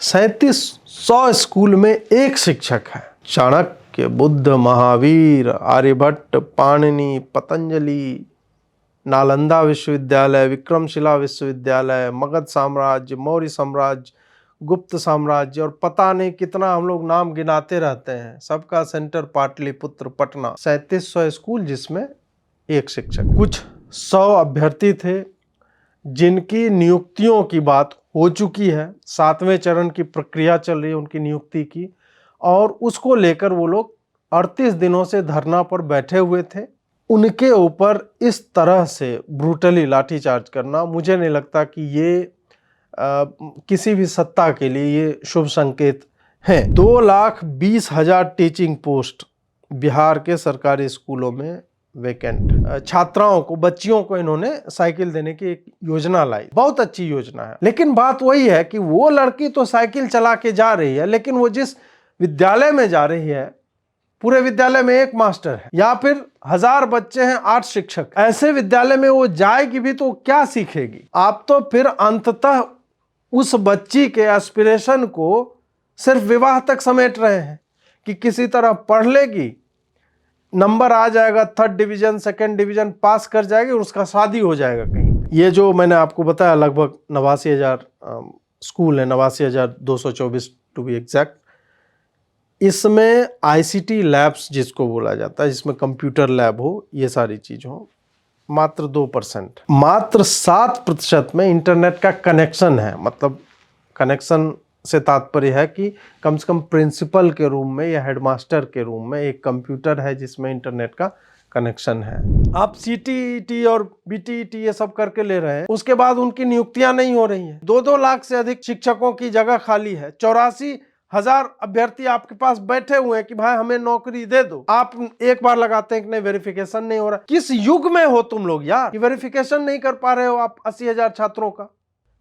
3700 school में एक शिक्षक है। चाणक्य, बुद्ध, महावीर, आर्यभट्ट, पाणिनि, पतंजलि, नालंदा विश्वविद्यालय, विक्रमशिला विश्वविद्यालय, मगध साम्राज्य, मौर्य साम्राज्य, गुप्त साम्राज्य और पता नहीं कितना हम लोग नाम गिनाते रहते हैं। सबका सेंटर पाटलिपुत्र पटना। 3700 स्कूल जिसमें एक शिक्षक। कुछ 100 अभ्यर्थी थे जिनकी नियुक्तियों की बात हो चुकी है। 7वें चरण की प्रक्रिया चल रही है उनकी नियुक्ति की, और उसको लेकर वो लोग 38 दिनों से धरना पर बैठे हुए थे। उनके ऊपर इस तरह से ब्रूटली लाठीचार्ज करना, मुझे नहीं लगता कि ये किसी भी सत्ता के लिए ये शुभ संकेत है। 2,20,000 टीचिंग पोस्ट बिहार के सरकारी स्कूलों में वैकेंट। छात्राओं को, बच्चियों को इन्होंने साइकिल देने की एक योजना लाई। बहुत अच्छी योजना है, लेकिन बात वही है कि वो लड़की तो साइकिल चला के जा रही है, लेकिन वो जिस विद्यालय में जा रही है, पूरे विद्यालय में एक मास्टर है, या फिर 1000 बच्चे हैं, 8 शिक्षक। ऐसे विद्यालय में वो जाएगी भी तो क्या सीखेगी? आप तो फिर अंततः उस बच्ची के एस्पिरेशन को सिर्फ विवाह तक समेट रहे हैं कि किसी तरह पढ़ लेगी, नंबर आ जाएगा, 3rd division 2nd division pass कर जाएगी और उसका शादी हो जाएगा कहीं। ये जो मैंने आपको बताया लगभग 89,000 स्कूल है, 89,224 टू बी एग्जैक्ट। इसमें आईसीटी लैब्स जिसको बोला जाता है, जिसमें कंप्यूटर लैब हो, ये सारी चीज हो, मात्र 2%। मात्र 7% में इंटरनेट का कनेक्शन है। मतलब कनेक्शन से तात्पर्य है कि कम से कम प्रिंसिपल के रूम में या हेडमास्टर के रूम में एक कंप्यूटर है जिसमें इंटरनेट का कनेक्शन है। आप सीटीईटी और बीटीईटी ये सब करके ले रहे हैं, उसके बाद उनकी नियुक्तियां नहीं हो रही हैं। 2-2 लाख से अधिक शिक्षकों की जगह खाली है। 84,000 अभ्यर्थी आपके पास बैठे हुए हैं कि भाई हमें नौकरी दे दो। आप एक बार लगाते हैं कि नहीं, वेरिफिकेशन नहीं हो रहा। किस युग में हो तुम लोग यार, कि वेरिफिकेशन नहीं कर पा रहे हो आप 80,000 छात्रों का?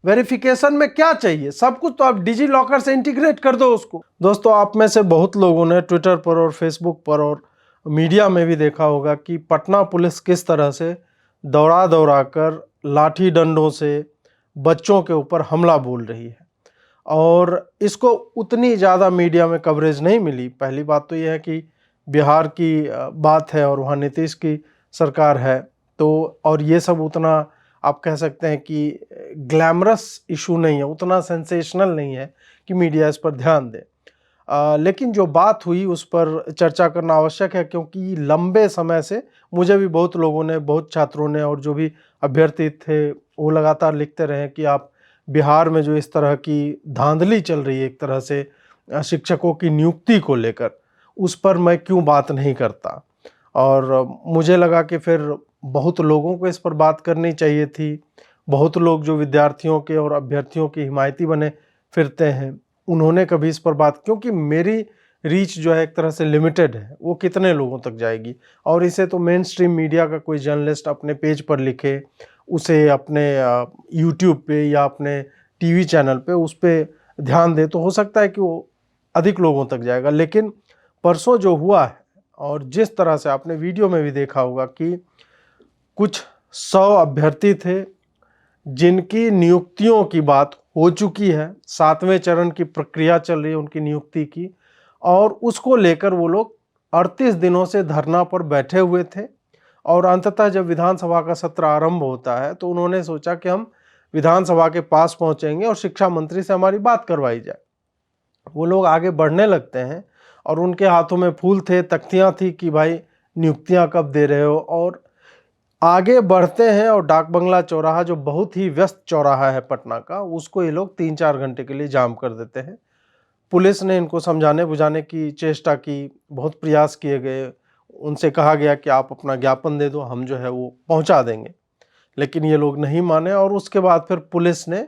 वेरिफिकेशन में क्या चाहिए? सब कुछ तो आप डिजी लॉकर से इंटीग्रेट कर दो उसको। दोस्तों, आप में से बहुत लोगों ने ट्विटर पर और फेसबुक पर और मीडिया में भी देखा होगा कि पटना पुलिस किस तरह से दौड़ा दौड़ा कर लाठी डंडों से बच्चों के ऊपर हमला बोल रही है, और इसको उतनी ज़्यादा मीडिया में कवरेज नहीं मिली। पहली बात तो यह है कि बिहार की बात है और वहाँ नीतीश की सरकार है, तो और ये सब उतना आप कह सकते हैं कि ग्लैमरस इशू नहीं है, उतना सेंसेशनल नहीं है कि मीडिया इस पर ध्यान दे। लेकिन जो बात हुई उस पर चर्चा करना आवश्यक है, क्योंकि लंबे समय से मुझे भी बहुत लोगों ने, बहुत छात्रों ने और जो भी अभ्यर्थी थे वो लगातार लिखते रहे कि आप बिहार में जो इस तरह की धांधली चल रही है एक तरह से शिक्षकों की नियुक्ति को लेकर, उस पर मैं क्यों बात नहीं करता। और मुझे लगा कि फिर बहुत लोगों को इस पर बात करनी चाहिए थी। बहुत लोग जो विद्यार्थियों के और अभ्यर्थियों की हिमायती बने फिरते हैं, उन्होंने कभी इस पर बात, क्योंकि मेरी रीच जो है एक तरह से लिमिटेड है, वो कितने लोगों तक जाएगी। और इसे तो मेन स्ट्रीम मीडिया का कोई जर्नलिस्ट अपने पेज पर लिखे, उसे अपने यूट्यूब पे या अपने टीवी चैनल पे उस पर ध्यान दे, तो हो सकता है कि वो अधिक लोगों तक जाएगा। लेकिन परसों जो हुआ है, और जिस तरह से आपने वीडियो में भी देखा होगा कि कुछ 100 अभ्यर्थी थे जिनकी नियुक्तियों की बात हो चुकी है। 7वें चरण की प्रक्रिया चल रही है उनकी नियुक्ति की, और उसको लेकर वो लोग 38 दिनों से धरना पर बैठे हुए थे। और अंततः जब विधानसभा का सत्र आरंभ होता है तो उन्होंने सोचा कि हम विधानसभा के पास पहुंचेंगे और शिक्षा मंत्री से हमारी बात करवाई जाए। वो लोग आगे बढ़ने लगते हैं और उनके हाथों में फूल थे, तख्तियां थी कि भाई नियुक्तियां कब दे रहे हो। और आगे बढ़ते हैं और डाक बंगला चौराहा, जो बहुत ही व्यस्त चौराहा है पटना का, उसको ये लोग 3-4 घंटे के लिए जाम कर देते हैं। पुलिस ने इनको समझाने बुझाने की चेष्टा की, बहुत प्रयास किए गए, उनसे कहा गया कि आप अपना ज्ञापन दे दो, हम जो है वो पहुंचा देंगे, लेकिन ये लोग नहीं माने। और उसके बाद फिर पुलिस ने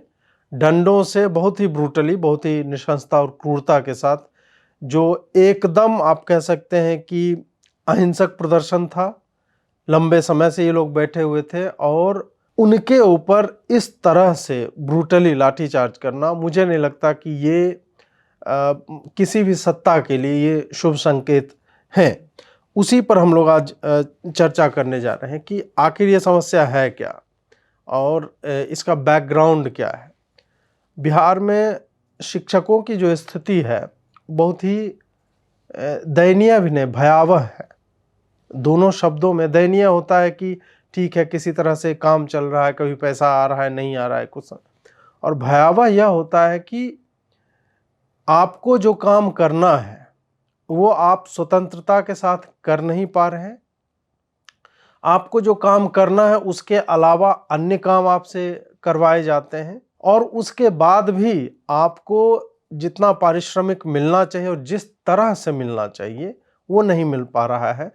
डंडों से बहुत ही ब्रूटली, बहुत ही निशंसता और क्रूरता के साथ, जो एकदम आप कह सकते हैं कि अहिंसक प्रदर्शन था, लंबे समय से ये लोग बैठे हुए थे, और उनके ऊपर इस तरह से ब्रूटली लाठीचार्ज करना, मुझे नहीं लगता कि ये किसी भी सत्ता के लिए ये शुभ संकेत है। उसी पर हम लोग आज चर्चा करने जा रहे हैं कि आखिर ये समस्या है क्या और इसका बैकग्राउंड क्या है। बिहार में शिक्षकों की जो स्थिति है बहुत ही दयनीय भी नहीं, भयावह है। दोनों शब्दों में दयनीय होता है कि ठीक है किसी तरह से काम चल रहा है, कभी पैसा आ रहा है नहीं आ रहा है कुछ, और भयावह यह होता है कि आपको जो काम करना है वो आप स्वतंत्रता के साथ कर नहीं पा रहे हैं। आपको जो काम करना है उसके अलावा अन्य काम आपसे करवाए जाते हैं, और उसके बाद भी आपको जितना पारिश्रमिक मिलना चाहिए और जिस तरह से मिलना चाहिए वो नहीं मिल पा रहा है।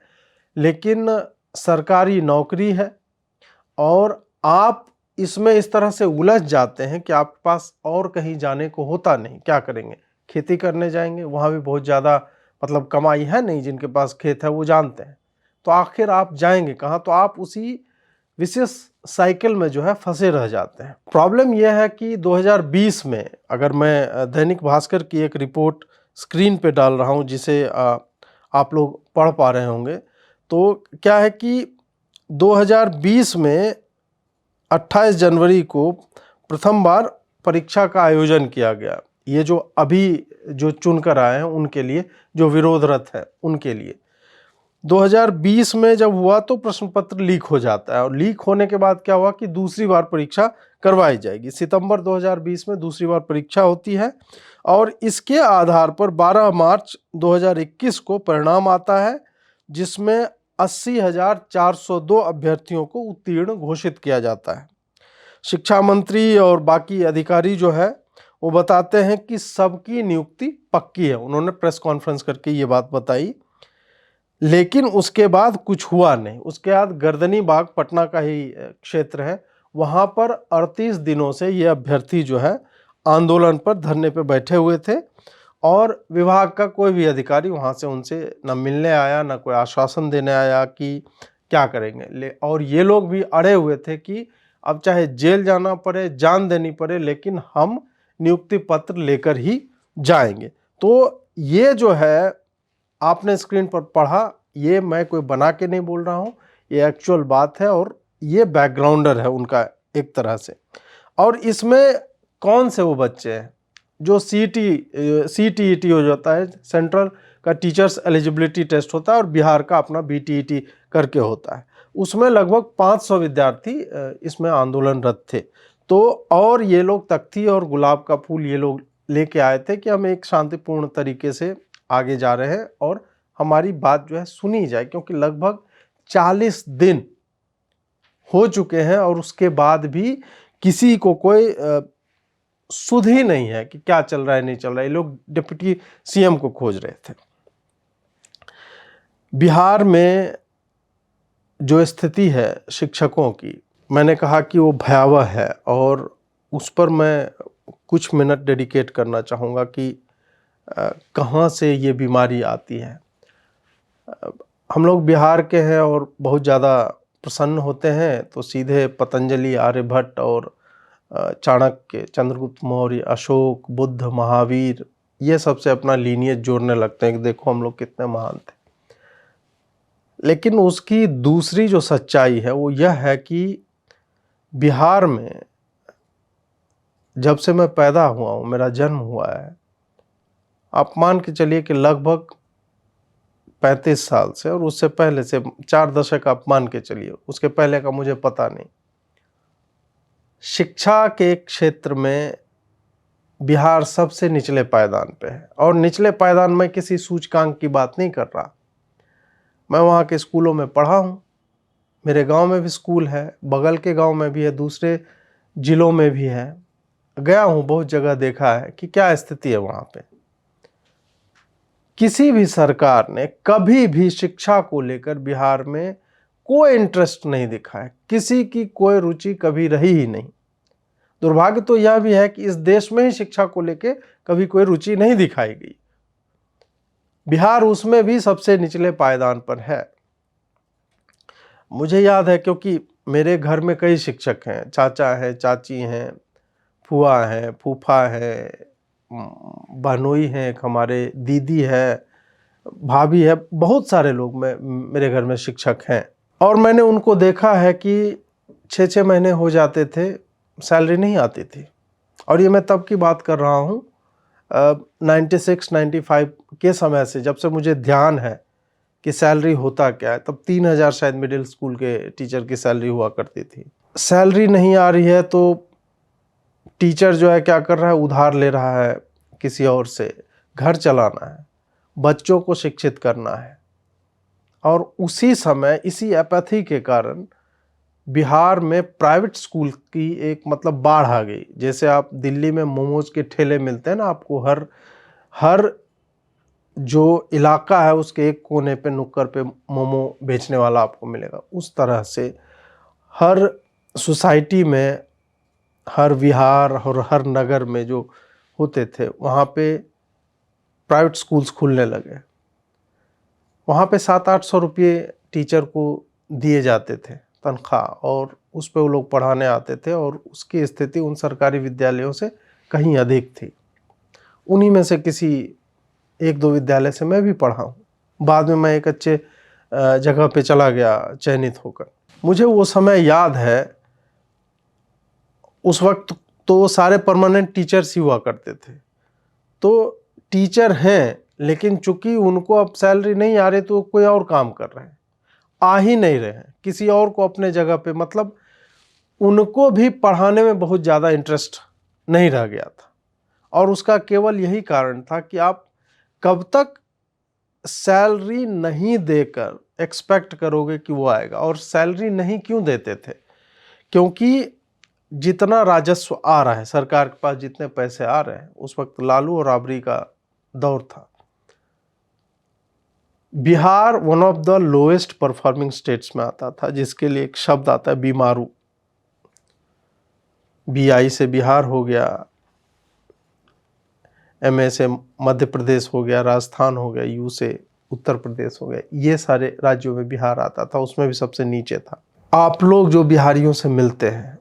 लेकिन सरकारी नौकरी है और आप इसमें इस तरह से उलझ जाते हैं कि आपके पास और कहीं जाने को होता नहीं। क्या करेंगे? खेती करने जाएंगे, वहाँ भी बहुत ज़्यादा मतलब कमाई है नहीं, जिनके पास खेत है वो जानते हैं। तो आखिर आप जाएंगे कहाँ? तो आप उसी विशेष साइकिल में जो है फंसे रह जाते हैं। प्रॉब्लम यह है कि 2020 में, अगर मैं दैनिक भास्कर की एक रिपोर्ट स्क्रीन पे डाल रहा हूँ जिसे आप लोग पढ़ पा रहे होंगे, तो क्या है कि 2020 में 28 जनवरी को प्रथम बार परीक्षा का आयोजन किया गया। ये जो अभी जो चुनकर आए हैं उनके लिए, जो विरोधरत है उनके लिए। 2020 में जब हुआ तो प्रश्न पत्र लीक हो जाता है, और लीक होने के बाद क्या हुआ कि दूसरी बार परीक्षा करवाई जाएगी। सितंबर 2020 में दूसरी बार परीक्षा होती है, और इसके आधार पर 12 मार्च 2021 को परिणाम आता है, जिसमें 80,402 अभ्यर्थियों को उत्तीर्ण घोषित किया जाता है। शिक्षा मंत्री और बाकी अधिकारी जो है वो बताते हैं कि सबकी नियुक्ति पक्की है। उन्होंने प्रेस कॉन्फ्रेंस करके ये बात बताई, लेकिन उसके बाद कुछ हुआ नहीं। उसके बाद गर्दनी बाग, पटना का ही क्षेत्र है, वहाँ पर 38 दिनों से ये अभ्यर्थी जो है आंदोलन पर, धरने पर बैठे हुए थे, और विभाग का कोई भी अधिकारी वहाँ से उनसे न मिलने आया, न कोई आश्वासन देने आया कि क्या करेंगे। और ये लोग भी अड़े हुए थे कि अब चाहे जेल जाना पड़े, जान देनी पड़े, लेकिन हम नियुक्ति पत्र लेकर ही जाएंगे। तो ये जो है आपने स्क्रीन पर पढ़ा, ये मैं कोई बना के नहीं बोल रहा हूँ, ये एक्चुअल बात है, और ये बैकग्राउंडर है उनका एक तरह से। और इसमें कौन से वो बच्चे हैं जो CTET हो जाता है, सेंट्रल का टीचर्स एलिजिबिलिटी टेस्ट होता है, और बिहार का अपना BTET करके होता है, उसमें लगभग 500 विद्यार्थी इसमें आंदोलनरत थे। तो और ये लोग तख्ती और गुलाब का फूल ये लोग लेके आए थे कि हम एक शांतिपूर्ण तरीके से आगे जा रहे हैं और हमारी बात जो है सुनी जाए, क्योंकि लगभग 40 दिन हो चुके हैं और उसके बाद भी किसी को कोई सुध ही नहीं है कि क्या चल रहा है नहीं चल रहा है। ये लोग डिप्टी CM को खोज रहे थे। बिहार में जो स्थिति है शिक्षकों की, मैंने कहा कि वो भयावह है, और उस पर मैं कुछ मिनट डेडिकेट करना चाहूँगा कि कहाँ से ये बीमारी आती है। हम लोग बिहार के हैं और बहुत ज़्यादा प्रसन्न होते हैं तो सीधे पतंजलि, आर्यभट्ट और चाणक्य, चंद्रगुप्त मौर्य, अशोक, बुद्ध, महावीर, ये सबसे अपना लीनियज जोड़ने लगते हैं कि देखो हम लोग कितने महान थे। लेकिन उसकी दूसरी जो सच्चाई है वो यह है कि बिहार में जब से मैं पैदा हुआ हूँ, मेरा जन्म हुआ है, आप मान के चलिए कि लगभग 35 साल से, और उससे पहले से 4 दशक आप मान के चलिए, उसके पहले का मुझे पता नहीं, शिक्षा के क्षेत्र में बिहार सबसे निचले पायदान पे है। और निचले पायदान में किसी सूचकांक की बात नहीं कर रहा, मैं वहाँ के स्कूलों में पढ़ा हूँ, मेरे गांव में भी स्कूल है, बगल के गांव में भी है, दूसरे जिलों में भी है, गया हूँ बहुत जगह, देखा है कि क्या स्थिति है वहाँ पे। किसी भी सरकार ने कभी भी शिक्षा को लेकर बिहार में कोई इंटरेस्ट नहीं दिखाया, किसी की कोई रुचि कभी रही ही नहीं। दुर्भाग्य तो यह भी है कि इस देश में ही शिक्षा को लेकर कभी कोई रुचि नहीं दिखाई गई। बिहार उसमें भी सबसे निचले पायदान पर है। मुझे याद है क्योंकि मेरे घर में कई शिक्षक हैं, चाचा हैं, चाची हैं, फुआ हैं, फूफा है, बहनोई हैं, एक हमारे दीदी है, भाभी है, बहुत सारे लोग मेरे घर में शिक्षक हैं। और मैंने उनको देखा है कि 6-6 महीने हो जाते थे, सैलरी नहीं आती थी। और ये मैं तब की बात कर रहा हूँ 96-95 के समय से, जब से मुझे ध्यान है कि सैलरी होता क्या है, तब 3,000 शायद मिडिल स्कूल के टीचर की सैलरी हुआ करती थी। सैलरी नहीं आ रही है तो टीचर जो है क्या कर रहा है, उधार ले रहा है किसी और से। घर चलाना है, बच्चों को शिक्षित करना है। और उसी समय इसी एपैथी के कारण बिहार में प्राइवेट स्कूल की एक मतलब बाढ़ आ गई। जैसे आप दिल्ली में मोमोज के ठेले मिलते हैं ना, आपको हर जो इलाका है उसके एक कोने पे नुक्कड़ पे मोमो बेचने वाला आपको मिलेगा। उस तरह से हर सोसाइटी में, हर विहार और हर नगर में जो होते थे, वहाँ पे प्राइवेट स्कूल्स खुलने लगे। वहाँ पे 700-800 रुपये टीचर को दिए जाते थे तनख्वाह, और उस पे वो लोग पढ़ाने आते थे, और उसकी स्थिति उन सरकारी विद्यालयों से कहीं अधिक थी। उन्हीं में से किसी 1-2 विद्यालय से मैं भी पढ़ा हूँ। बाद में मैं एक अच्छे जगह पे चला गया चयनित होकर। मुझे वो समय याद है, उस वक्त तो सारे परमानेंट टीचर्स ही हुआ करते थे। तो टीचर हैं, लेकिन चूंकि उनको अब सैलरी नहीं आ रही तो कोई और काम कर रहे हैं, आ ही नहीं रहे हैं किसी और को अपने जगह पे। मतलब उनको भी पढ़ाने में बहुत ज़्यादा इंटरेस्ट नहीं रह गया था, और उसका केवल यही कारण था कि आप कब तक सैलरी नहीं देकर एक्सपेक्ट करोगे कि वो आएगा। और सैलरी नहीं क्यों देते थे, क्योंकि जितना राजस्व आ रहा है, सरकार के पास जितने पैसे आ रहे हैं, उस वक्त लालू और राबड़ी का दौर था। Bihar one of the lowest performing states में आता था, जिसके लिए एक शब्द आता है बीमारू। BI से बिहार हो गया, MA से मध्य प्रदेश हो गया, राजस्थान हो गया, U से उत्तर प्रदेश हो गया। ये सारे राज्यों में बिहार आता था, उसमें भी सबसे नीचे था। आप लोग जो बिहारियों से मिलते हैं,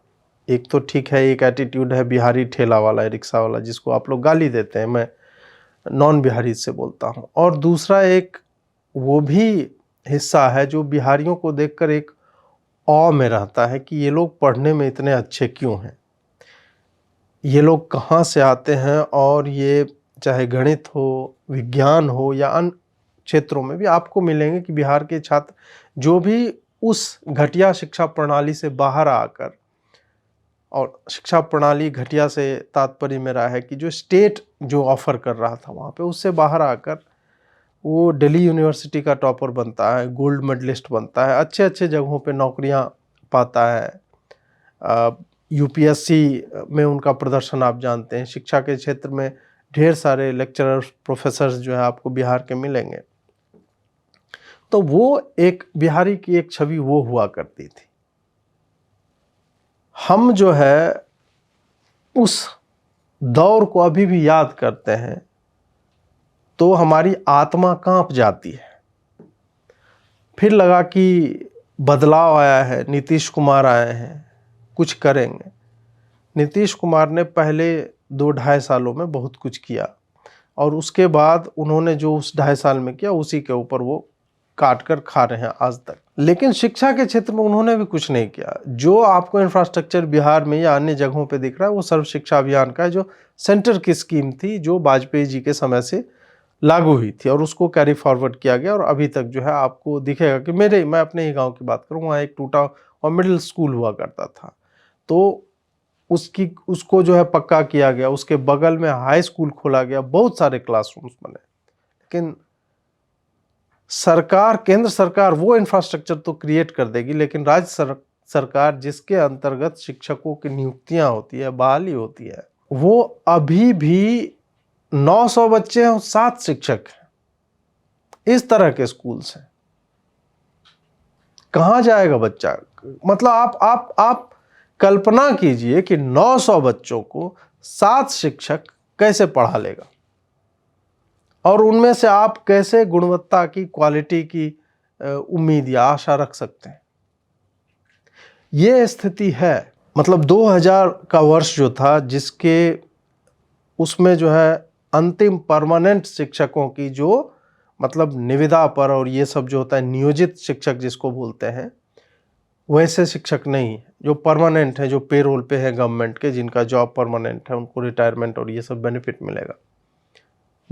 एक तो ठीक है, एक एटीट्यूड है बिहारी ठेला वाला, रिक्शा वाला, जिसको आप लोग गाली देते हैं, मैं नॉन बिहारी से बोलता हूँ। और दूसरा एक वो भी हिस्सा है जो बिहारियों को देखकर एक औ में रहता है कि ये लोग पढ़ने में इतने अच्छे क्यों हैं, ये लोग कहाँ से आते हैं। और ये चाहे गणित हो, विज्ञान हो, या अन्य क्षेत्रों में भी आपको मिलेंगे कि बिहार के छात्र जो भी उस घटिया शिक्षा प्रणाली से बाहर आकर, और शिक्षा प्रणाली घटिया से तात्पर्य मेरा है कि जो स्टेट जो ऑफर कर रहा था वहाँ पे, उससे बाहर आकर वो दिल्ली यूनिवर्सिटी का टॉपर बनता है, गोल्ड मेडलिस्ट बनता है, अच्छे अच्छे जगहों पे नौकरियाँ पाता है। यूपीएससी में उनका प्रदर्शन आप जानते हैं। शिक्षा के क्षेत्र में ढेर सारे लेक्चरर्स, प्रोफेसर्स जो है आपको बिहार के मिलेंगे। तो वो एक बिहारी की एक छवि वो हुआ करती थी। हम जो है उस दौर को अभी भी याद करते हैं तो हमारी आत्मा कांप जाती है। फिर लगा कि बदलाव आया है, नीतीश कुमार आए हैं, कुछ करेंगे। नीतीश कुमार ने पहले 2-2.5 सालों में बहुत कुछ किया, और उसके बाद उन्होंने जो उस 2.5 साल में किया, उसी के ऊपर वो काट कर खा रहे हैं आज तक। लेकिन शिक्षा के क्षेत्र में उन्होंने भी कुछ नहीं किया। जो आपको इंफ्रास्ट्रक्चर बिहार में या अन्य जगहों पे दिख रहा है, वो सर्व शिक्षा अभियान का है, जो सेंटर की स्कीम थी, जो वाजपेयी जी के समय से लागू हुई थी, और उसको कैरी फॉरवर्ड किया गया। और अभी तक जो है आपको दिखेगा कि मैं अपने ही गाँव की बात करूँ, वहाँ एक टूटा और मिडिल स्कूल हुआ करता था, तो उसको जो है पक्का किया गया। उसके बगल में हाई स्कूल खोला गया, बहुत सारे क्लासरूम्स बने। लेकिन सरकार, केंद्र सरकार वो इंफ्रास्ट्रक्चर तो क्रिएट कर देगी, लेकिन राज्य सरकार जिसके अंतर्गत शिक्षकों की नियुक्तियां होती है, बहाली होती है, वो अभी भी 900 बच्चे हैं और 7 शिक्षक हैं। इस तरह के स्कूल्स हैं। कहाँ जाएगा बच्चा? मतलब आप कल्पना कीजिए कि 900 बच्चों को 7 शिक्षक कैसे पढ़ा लेगा, और उनमें से आप कैसे गुणवत्ता की, क्वालिटी की उम्मीद या आशा रख सकते हैं? ये स्थिति है। मतलब 2000 का वर्ष जो था, जिसके उसमें जो है अंतिम परमानेंट शिक्षकों की जो मतलब निविदा पर, और ये सब जो होता है नियोजित शिक्षक जिसको बोलते हैं, वैसे शिक्षक नहीं, जो परमानेंट है, जो पेरोल पे है गवर्नमेंट के, जिनका जॉब परमानेंट है, उनको रिटायरमेंट और ये सब बेनिफिट मिलेगा।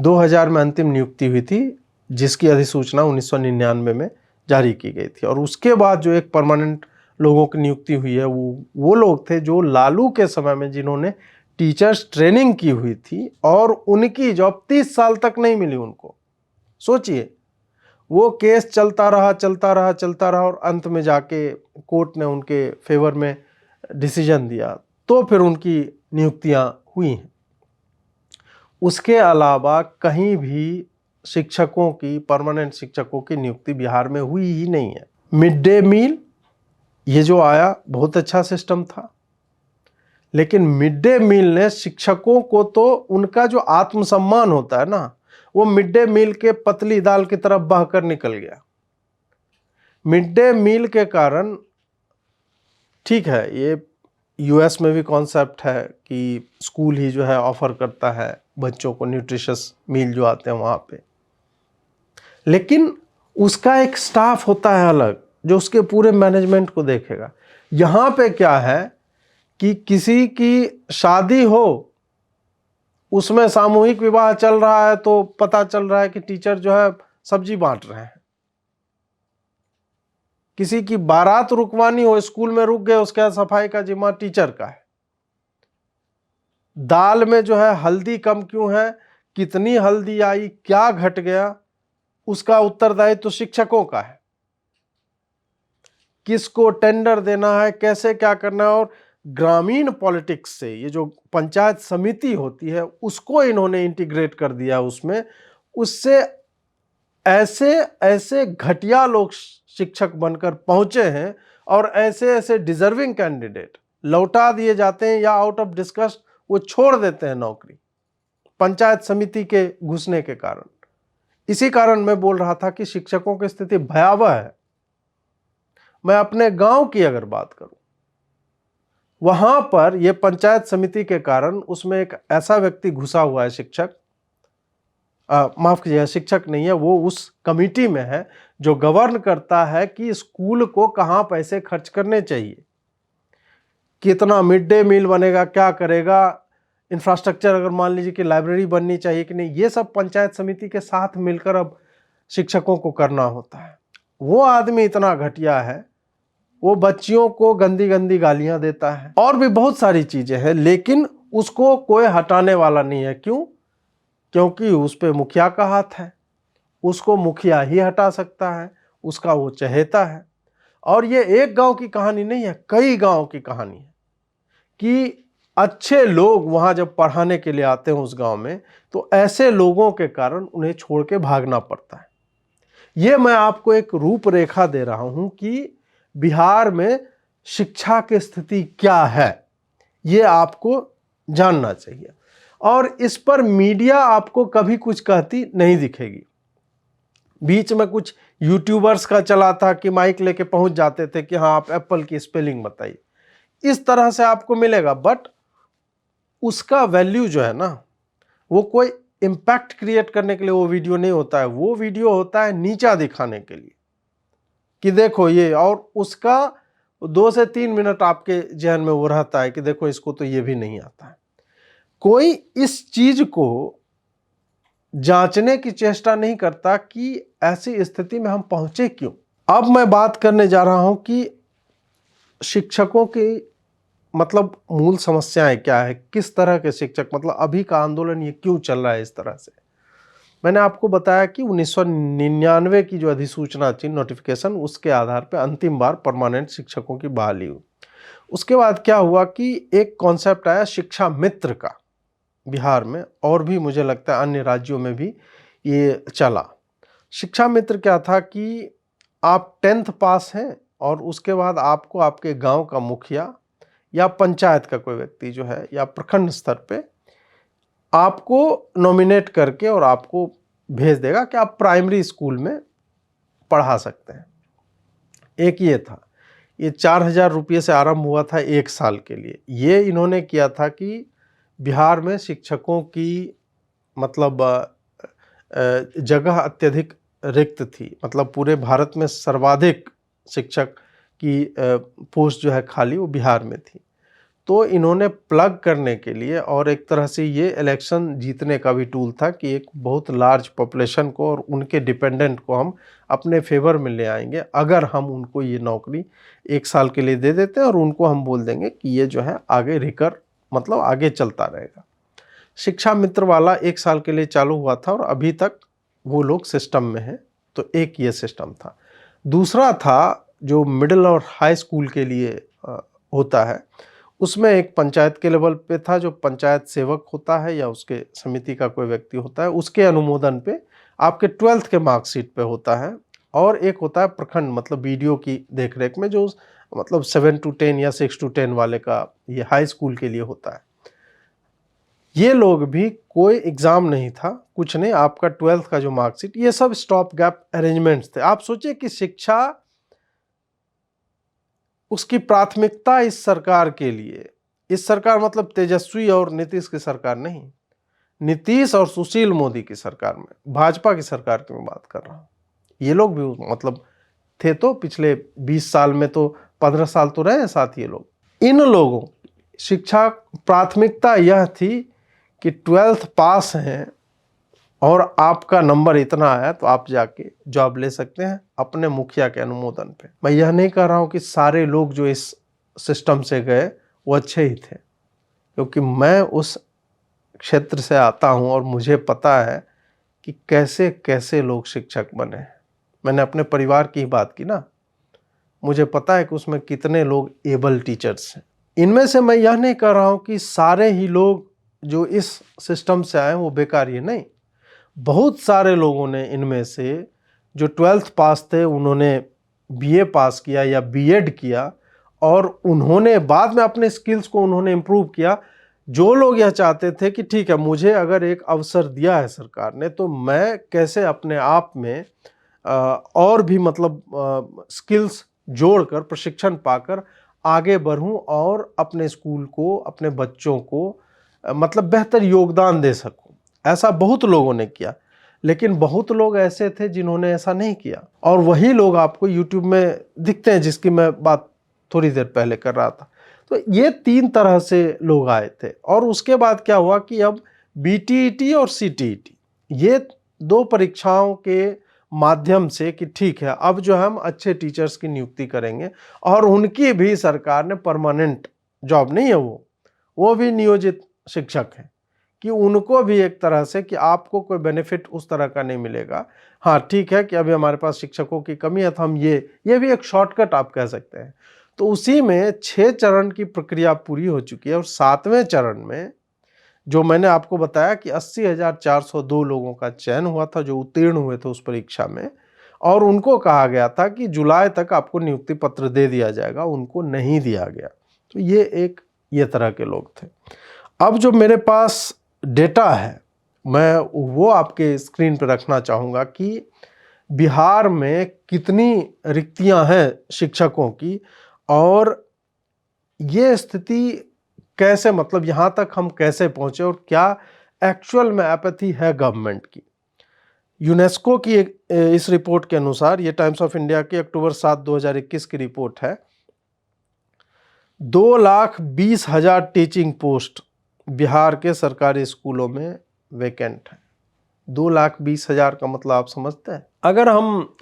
2000 में अंतिम नियुक्ति हुई थी, जिसकी अधिसूचना 1999 में जारी की गई थी। और उसके बाद जो एक परमानेंट लोगों की नियुक्ति हुई है, वो लोग थे जो लालू के समय में जिन्होंने टीचर्स ट्रेनिंग की हुई थी, और उनकी जॉब 30 साल तक नहीं मिली उनको। सोचिए, वो केस चलता रहा और अंत में जाके कोर्ट ने उनके फेवर में डिसीजन दिया, तो फिर उनकी नियुक्तियां हुई हैं। उसके अलावा कहीं भी शिक्षकों की, परमानेंट शिक्षकों की नियुक्ति बिहार में हुई ही नहीं है। मिड डे मील ये जो आया बहुत अच्छा सिस्टम था, लेकिन मिड डे मील ने शिक्षकों को तो उनका जो आत्मसम्मान होता है ना, वो मिड डे मील के पतली दाल की तरफ बहकर निकल गया। मिड डे मील के कारण, ठीक है, ये यूएस में भी कॉन्सेप्ट है कि स्कूल ही जो है ऑफर करता है बच्चों को न्यूट्रिशियस मील जो आते हैं वहाँ पे, लेकिन उसका एक स्टाफ होता है अलग जो उसके पूरे मैनेजमेंट को देखेगा। यहाँ पे क्या है कि किसी की शादी हो, उसमें सामूहिक विवाह चल रहा है, तो पता चल रहा है कि टीचर जो है सब्जी बांट रहे हैं। किसी की बारात रुकवानी हो, स्कूल में रुक गए, उसके बाद सफाई का जिम्मा टीचर का है। दाल में जो है हल्दी कम क्यों है, कितनी हल्दी आई, क्या घट गया, उसका उत्तरदायित्व तो शिक्षकों का है। किसको टेंडर देना है, कैसे क्या करना है, और ग्रामीण पॉलिटिक्स से ये जो पंचायत समिति होती है उसको इन्होंने इंटीग्रेट कर दिया उसमें। उससे ऐसे ऐसे घटिया लोग शिक्षक बनकर पहुंचे हैं, और ऐसे ऐसे डिजर्विंग कैंडिडेट लौटा दिए जाते हैं या आउट ऑफ डिस्कस्ट वो छोड़ देते हैं नौकरी, पंचायत समिति के घुसने के कारण। इसी कारण मैं बोल रहा था कि शिक्षकों की स्थिति भयावह है। मैं अपने गांव की अगर बात करूं, वहां पर यह पंचायत समिति के कारण उसमें एक ऐसा व्यक्ति घुसा हुआ है, शिक्षक, माफ कीजिएगा, शिक्षक नहीं है वो, उस कमिटी में है जो गवर्न करता है कि स्कूल को कहां पैसे खर्च करने चाहिए, कितना मिड डे मील बनेगा, क्या करेगा, इंफ्रास्ट्रक्चर अगर मान लीजिए कि लाइब्रेरी बननी चाहिए कि नहीं, ये सब पंचायत समिति के साथ मिलकर अब शिक्षकों को करना होता है। वो आदमी इतना घटिया है, वो बच्चियों को गंदी गंदी गालियां देता है, और भी बहुत सारी चीजें हैं, लेकिन उसको कोई हटाने वाला नहीं है। क्यों? क्योंकि उस पे मुखिया का हाथ है, उसको मुखिया ही हटा सकता है, उसका वो चहेता है। और ये एक गांव की कहानी नहीं है, कई गांव की कहानी है कि अच्छे लोग वहां जब पढ़ाने के लिए आते हैं उस गांव में, तो ऐसे लोगों के कारण उन्हें छोड़ के भागना पड़ता है। ये मैं आपको एक रूपरेखा दे रहा हूं कि बिहार में शिक्षा की स्थिति क्या है, ये आपको जानना चाहिए। और इस पर मीडिया आपको कभी कुछ कहती नहीं दिखेगी। बीच में कुछ यूट्यूबर्स का चला था कि माइक लेके पहुंच जाते थे कि हाँ आप एप्पल की स्पेलिंग बताइए, इस तरह से आपको मिलेगा, बट उसका वैल्यू जो है ना, वो कोई इम्पैक्ट क्रिएट करने के लिए वो वीडियो नहीं होता है। वो वीडियो होता है नीचा दिखाने के लिए कि देखो ये, और उसका 2 से 3 मिनट आपके जहन में वो रहता है कि देखो इसको तो ये भी नहीं आता है। कोई इस चीज को जांचने की चेष्टा नहीं करता कि ऐसी स्थिति में हम पहुंचे क्यों। अब मैं बात करने जा रहा हूं कि शिक्षकों की मतलब मूल समस्याएं क्या है, किस तरह के शिक्षक, मतलब अभी का आंदोलन ये क्यों चल रहा है इस तरह से। मैंने आपको बताया कि 1999 की जो अधिसूचना थी, नोटिफिकेशन, उसके आधार पर अंतिम बार परमानेंट शिक्षकों की बहाली हुई। उसके बाद क्या हुआ कि एक कॉन्सेप्ट आया शिक्षा मित्र का बिहार में, और भी मुझे लगता है अन्य राज्यों में भी ये चला। शिक्षा मित्र क्या था कि आप 10th पास हैं और उसके बाद आपको आपके गांव का मुखिया या पंचायत का कोई व्यक्ति जो है या प्रखंड स्तर पे आपको नॉमिनेट करके और आपको भेज देगा कि आप प्राइमरी स्कूल में पढ़ा सकते हैं। एक ये था, ये 4,000 रुपये से आरंभ हुआ था 1 साल के लिए। ये इन्होंने किया था कि बिहार में शिक्षकों की मतलब जगह अत्यधिक रिक्त थी, मतलब पूरे भारत में सर्वाधिक शिक्षक की पोस्ट जो है खाली वो बिहार में थी। तो इन्होंने प्लग करने के लिए, और एक तरह से ये इलेक्शन जीतने का भी टूल था कि एक बहुत लार्ज पॉपुलेशन को और उनके डिपेंडेंट को हम अपने फेवर में ले आएंगे अगर हम उनको ये नौकरी 1 साल के लिए दे देते हैं और उनको हम बोल देंगे कि ये जो है आगे मतलब आगे चलता रहेगा। शिक्षा मित्र वाला 1 साल के लिए चालू हुआ था और अभी तक वो लोग सिस्टम में हैं। तो एक ये सिस्टम था। दूसरा था जो मिडिल और हाई स्कूल के लिए होता है, उसमें एक पंचायत के लेवल पे था जो पंचायत सेवक होता है या उसके समिति का कोई व्यक्ति होता है, उसके अनुमोदन पे आपके 12th के मार्कशीट पे होता है। और एक होता है प्रखंड, मतलब बीडीओ की देखरेख में, जो मतलब 7 to 10 या 6 to 10 वाले का ये हाई स्कूल के लिए होता है। ये लोग भी कोई एग्जाम नहीं था, कुछ नहीं, आपका 12th का जो मार्कशीट, ये सब स्टॉप गैप अरेंजमेंट्स थे। आप सोचिए कि शिक्षा, उसकी प्राथमिकता इस सरकार के लिए, इस सरकार मतलब तेजस्वी और नीतीश की सरकार नहीं, नीतीश और सुशील मोदी की सरकार में, भाजपा की सरकार की मैं बात कर रहा हूँ। ये लोग भी मतलब थे तो पिछले 20 साल में तो 15 साल तो रहे हैं साथ ये लोग। इन लोगों शिक्षा प्राथमिकता यह थी कि 12th पास हैं और आपका नंबर इतना आया तो आप जाके जॉब ले सकते हैं अपने मुखिया के अनुमोदन पे। मैं यह नहीं कह रहा हूं कि सारे लोग जो इस सिस्टम से गए वो अच्छे ही थे, क्योंकि मैं उस क्षेत्र से आता हूं और मुझे पता है कि कैसे कैसे लोग शिक्षक बने। मैंने अपने परिवार की ही बात की ना, मुझे पता है कि उसमें कितने लोग एबल टीचर्स हैं। इनमें से मैं यह नहीं कह रहा हूं कि सारे ही लोग जो इस सिस्टम से आए वो बेकार ही नहीं। बहुत सारे लोगों ने इनमें से जो 12th पास थे उन्होंने बीए पास किया या बीएड किया और उन्होंने बाद में अपने स्किल्स को उन्होंने इम्प्रूव किया। जो लोग यह चाहते थे कि ठीक है, मुझे अगर एक अवसर दिया है सरकार ने तो मैं कैसे अपने आप में और भी मतलब स्किल्स जोड़कर, प्रशिक्षण पाकर आगे बढ़ूं और अपने स्कूल को, अपने बच्चों को मतलब बेहतर योगदान दे सकूं। ऐसा बहुत लोगों ने किया, लेकिन बहुत लोग ऐसे थे जिन्होंने ऐसा नहीं किया, और वही लोग आपको यूट्यूब में दिखते हैं जिसकी मैं बात थोड़ी देर पहले कर रहा था। तो ये 3 तरह से लोग आए थे। और उसके बाद क्या हुआ कि अब बीटीईटी और सीटीईटी, ये 2 परीक्षाओं के माध्यम से कि ठीक है अब जो हम अच्छे टीचर्स की नियुक्ति करेंगे, और उनकी भी सरकार ने परमानेंट जॉब नहीं है, वो भी नियोजित शिक्षक हैं, कि उनको भी एक तरह से कि आपको कोई बेनिफिट उस तरह का नहीं मिलेगा। हाँ ठीक है कि अभी हमारे पास शिक्षकों की कमी है तो हम ये भी एक शॉर्टकट आप कह सकते हैं। तो उसी में 6 चरण की प्रक्रिया पूरी हो चुकी है और 7वें चरण में जो मैंने आपको बताया कि 80,402 लोगों का चयन हुआ था जो उत्तीर्ण हुए थे उस परीक्षा में, और उनको कहा गया था कि जुलाई तक आपको नियुक्ति पत्र दे दिया जाएगा, उनको नहीं दिया गया। तो ये तरह के लोग थे। अब जो मेरे पास डेटा है मैं वो आपके स्क्रीन पर रखना चाहूँगा कि बिहार में कितनी रिक्तियां हैं शिक्षकों की, और ये स्थिति कैसे, मतलब यहाँ तक हम कैसे पहुँचे और क्या एक्चुअल में एपैथी है गवर्नमेंट की। यूनेस्को की इस रिपोर्ट के अनुसार, ये टाइम्स ऑफ इंडिया की अक्टूबर 7, 2021 की रिपोर्ट है, 2,20,000 टीचिंग पोस्ट बिहार के सरकारी स्कूलों में वैकेंट है। 2,20,000 का मतलब आप समझते हैं। अगर हम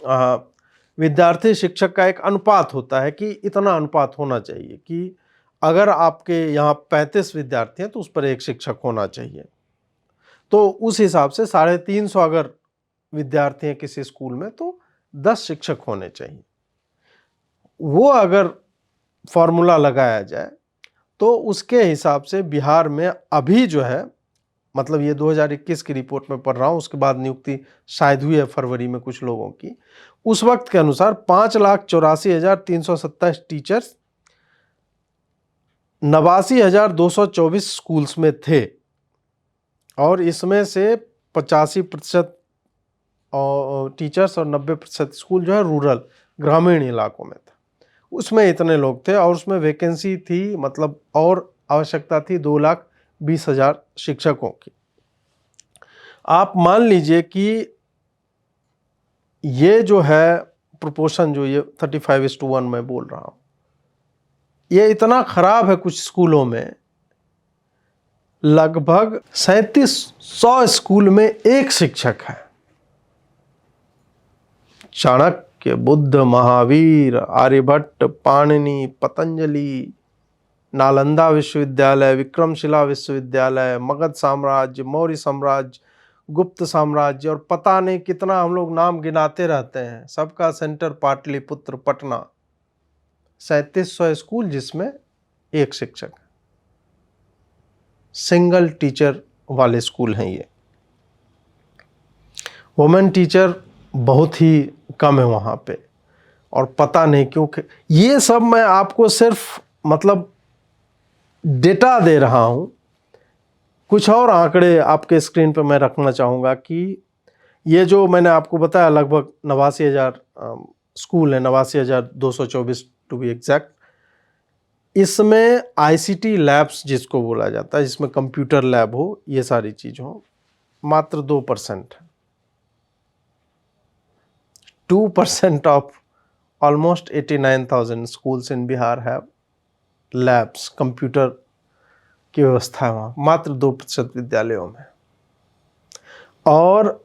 विद्यार्थी शिक्षक का एक अनुपात होता है कि इतना अनुपात होना चाहिए कि अगर आपके यहाँ 35 विद्यार्थी हैं तो उस पर 1 शिक्षक होना चाहिए, तो उस हिसाब से 350 अगर विद्यार्थी हैं किसी स्कूल में तो 10 शिक्षक होने चाहिए। वो अगर फॉर्मूला लगाया जाए तो उसके हिसाब से बिहार में अभी जो है, मतलब ये 2021 की रिपोर्ट में पढ़ रहा हूँ, उसके बाद नियुक्ति शायद हुई है फरवरी में कुछ लोगों की, उस वक्त के अनुसार 5,84,327 टीचर्स 89,224 स्कूल्स में थे, और इसमें से 85% टीचर्स और 90% स्कूल जो है रूरल, ग्रामीण इलाकों में था। उसमें इतने लोग थे और उसमें वैकेंसी थी, मतलब और आवश्यकता थी 2,20,000 शिक्षकों की। आप मान लीजिए कि ये जो है प्रोपोर्शन, जो ये 35:1 मैं बोल रहा हूँ, ये इतना खराब है कुछ स्कूलों में, लगभग 3700 स्कूल में एक शिक्षक है। चाणक्य, बुद्ध, महावीर, आर्यभट्ट, पाणिनि, पतंजलि, नालंदा विश्वविद्यालय, विक्रमशिला विश्वविद्यालय, मगध साम्राज्य, मौर्य साम्राज्य, गुप्त साम्राज्य, और पता नहीं कितना हम लोग नाम गिनाते रहते हैं, सबका सेंटर पाटलिपुत्र पटना। 3700 स्कूल जिसमें एक शिक्षक, सिंगल टीचर वाले स्कूल हैं ये। वुमेन टीचर बहुत ही कम है वहाँ पे, और पता नहीं क्यों। ये सब मैं आपको सिर्फ मतलब डेटा दे रहा हूँ। कुछ और आंकड़े आपके स्क्रीन पर मैं रखना चाहूँगा कि ये जो मैंने आपको बताया लगभग 89,000 स्कूल है, 89,224 टू बी एग्जैक्ट। इसमें आईसीटी लैब्स जिसको बोला जाता है, जिसमें कंप्यूटर लैब हो, ये सारी चीज़ हो, मात्र 2% है। 2% of almost 89,000 schools in Bihar have labs, computer की व्यवस्था है वहाँ, मात्र 2% विद्यालयों में। और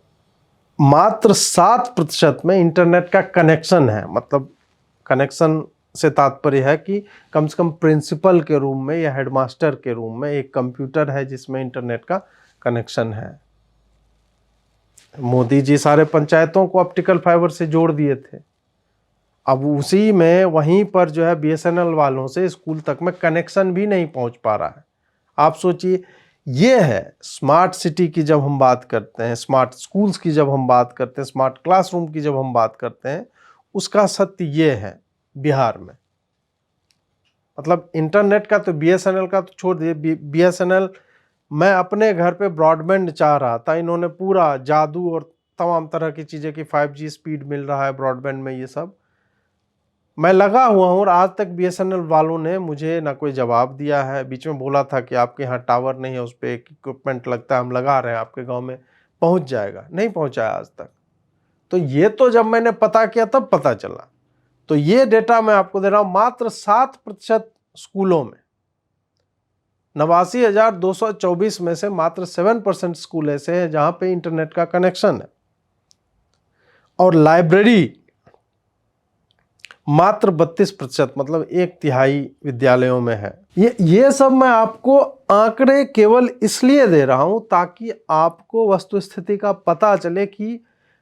मात्र 7% में इंटरनेट का कनेक्शन है। मतलब कनेक्शन से तात्पर्य है कि कम से कम प्रिंसिपल के रूम में या हेडमास्टर के रूम में एक कंप्यूटर है जिसमें इंटरनेट का कनेक्शन है। मोदी जी सारे पंचायतों को ऑप्टिकल फाइबर से जोड़ दिए थे। अब उसी में वहीं पर जो है बीएसएनएल वालों से स्कूल तक में कनेक्शन भी नहीं पहुंच पा रहा है। आप सोचिए, ये है स्मार्ट सिटी की जब हम बात करते हैं, स्मार्ट स्कूल्स की जब हम बात करते हैं, स्मार्ट क्लासरूम की जब हम बात करते हैं, उसका सत्य ये है बिहार में। मतलब इंटरनेट का तो बीएसएनएल का तो छोड़ दिए, बीएसएनएल, मैं अपने घर पे ब्रॉडबैंड चाह रहा था, इन्होंने पूरा जादू और तमाम तरह की चीज़ें कि 5G स्पीड मिल रहा है ब्रॉडबैंड में, ये सब मैं लगा हुआ हूँ और आज तक बीएसएनएल वालों ने मुझे ना कोई जवाब दिया है। बीच में बोला था कि आपके यहाँ टावर नहीं है, उस पर एक इक्विपमेंट लगता है, हम लगा रहे हैं, आपके गांव में पहुँच जाएगा, नहीं पहुँचा आज तक। तो ये तो जब मैंने पता किया तब पता चला। तो ये डेटा मैं आपको दे रहा हूँ, मात्र 7% स्कूलों में, 89,224 में से मात्र 7% स्कूल ऐसे हैं जहाँ पे इंटरनेट का कनेक्शन है। और लाइब्रेरी मात्र 32%, मतलब 1/3 विद्यालयों में है। ये सब मैं आपको आंकड़े केवल इसलिए दे रहा हूं ताकि आपको वस्तुस्थिति का पता चले कि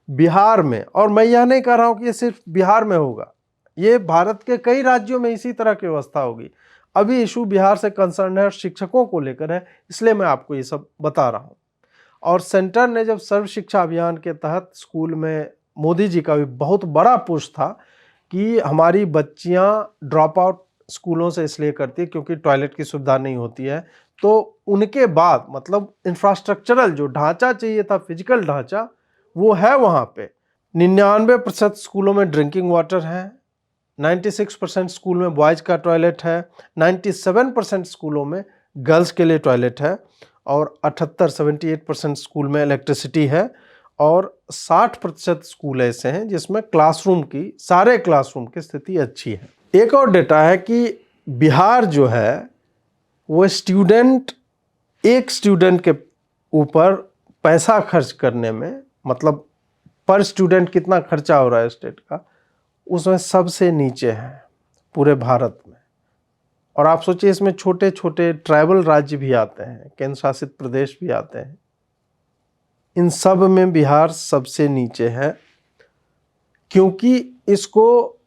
बिहार में, और मैं यह नहीं कह रहा हूं कि ये सिर्फ बिहार में होगा, ये भारत के कई राज्यों में इसी तरह की व्यवस्था होगी। अभी इशू बिहार से कंसर्न है और शिक्षकों को लेकर है, इसलिए मैं आपको ये सब बता रहा हूँ। और सेंटर ने जब सर्व शिक्षा अभियान के तहत स्कूल में, मोदी जी का भी बहुत बड़ा पुश था कि हमारी बच्चियां ड्रॉप आउट स्कूलों से इसलिए करती है क्योंकि टॉयलेट की सुविधा नहीं होती है। तो उनके बाद मतलब इंफ्रास्ट्रक्चरल जो ढांचा चाहिए था, फिजिकल ढांचा, वो है वहाँ पे। 99% स्कूलों में ड्रिंकिंग वाटर है, 96% स्कूल में बॉयज़ का टॉयलेट है, 97% स्कूलों में गर्ल्स के लिए टॉयलेट है, और 78% स्कूल में इलेक्ट्रिसिटी है, और 60% स्कूल ऐसे हैं जिसमें क्लासरूम की, सारे क्लासरूम की स्थिति अच्छी है। एक और डेटा है कि बिहार जो है वो एक स्टूडेंट के ऊपर पैसा खर्च करने में, मतलब पर स्टूडेंट कितना खर्चा हो रहा है स्टेट का, उसमें सबसे नीचे है पूरे भारत में। और आप सोचिए इसमें छोटे छोटे ट्राइबल राज्य भी आते हैं, केंद्र शासित प्रदेश भी आते हैं, इन सब में बिहार सबसे नीचे है, क्योंकि इसको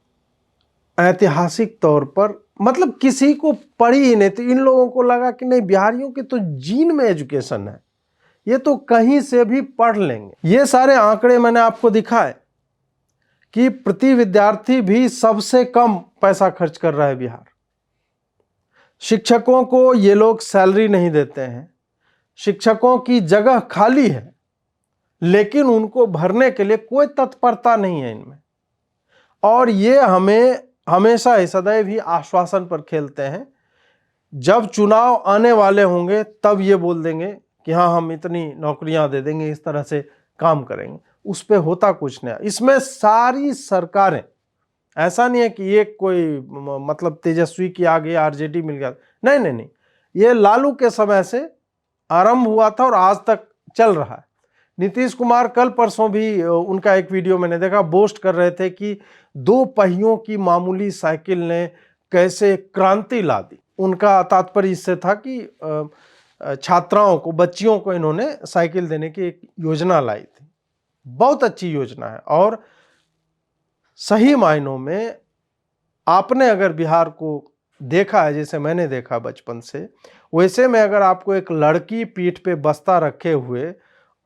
ऐतिहासिक तौर पर, मतलब किसी को पड़ी ही नहीं, तो इन लोगों को लगा कि नहीं, बिहारियों के तो जीन में एजुकेशन है, ये तो कहीं से भी पढ़ लेंगे। ये सारे आंकड़े मैंने आपको दिखाए कि प्रति विद्यार्थी भी सबसे कम पैसा खर्च कर रहा है बिहार। शिक्षकों को ये लोग सैलरी नहीं देते हैं, शिक्षकों की जगह खाली है, लेकिन उनको भरने के लिए कोई तत्परता नहीं है इनमें। और ये हमें हमेशा ही सदैव ही आश्वासन पर खेलते हैं। जब चुनाव आने वाले होंगे तब ये बोल देंगे कि हाँ, हम इतनी नौकरियां दे देंगे, इस तरह से काम करेंगे, उस पे होता कुछ नहीं। इसमें सारी सरकारें ऐसा नहीं है कि ये कोई मतलब तेजस्वी की आ गई, आरजेडी मिल गया, नहीं नहीं नहीं, ये लालू के समय से आरंभ हुआ था और आज तक चल रहा है। नीतीश कुमार कल परसों भी उनका एक वीडियो मैंने देखा, बोस्ट कर रहे थे कि 2 पहियों की मामूली साइकिल ने कैसे क्रांति ला दी। उनका तात्पर्य इससे था कि छात्राओं को, बच्चियों को इन्होंने साइकिल देने की एक योजना लाई थी। बहुत अच्छी योजना है और सही मायनों में आपने अगर बिहार को देखा है जैसे मैंने देखा बचपन से, वैसे में अगर आपको एक लड़की पीठ पे बस्ता रखे हुए